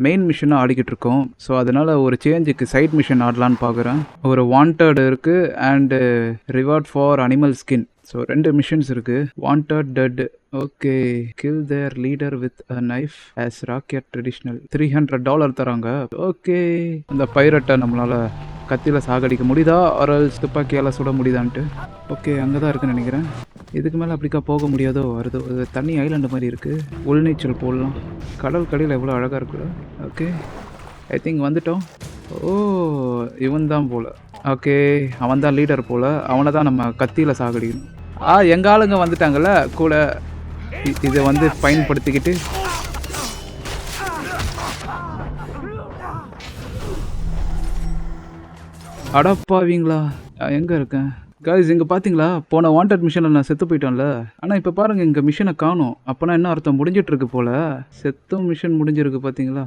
Main மிஷனாக ஆடிக்கிட்டு இருக்கோம். So அதனால் ஒரு சேஞ்சுக்கு சைட் மிஷன் ஆடலான்னு பார்க்குறேன். ஒரு வாண்டட் இருக்குது and reward for animal skin. So 2 missions இருக்குது. Wanted dead. Okay, kill their leader with a knife as rocket traditional. $300 தராங்க. ஓகே, அந்த பைரட்டை நம்மளால் கத்தியில் சாகடிக்க முடியுதா ஆர்எல்ஸ் துப்பாக்கியால் சுட முடியுதான்ட்டு. ஓகே, அங்கே தான் இருக்குன்னு நினைக்கிறேன். இதுக்கு மேலே அப்படிக்கா போக முடியாதோ? வருது. ஒரு தண்ணி ஐலாண்டு மாதிரி இருக்குது. உள்நீச்சல் போடலாம். கடல் கடையில் எவ்வளோ அழகாக இருக்குது. ஓகே, ஐ திங்க் வந்துட்டோம். ஓ, இவன் தான் போல். ஓகே, அவன் தான் லீடர் போல். அவனை தான் நம்ம கத்தியில் சாகடிக்கணும். எங்கள் ஆளுங்க வந்துட்டாங்கல்ல கூட. இதை வந்து பயன்படுத்திக்கிட்டு அடப்பாவீங்களா, எங்கே இருக்கேன் காய்ஸ்? இங்கே பார்த்தீங்களா, போன வாண்டட் மிஷனில் நான் செத்து போயிட்டேன்ல. ஆனால் இப்போ பாருங்கள், இங்கே மிஷனை காணும். அப்போனா என்ன அர்த்தம்? முடிஞ்சிட்ருக்கு போல். செத்தும் மிஷன் முடிஞ்சிருக்கு பார்த்தீங்களா?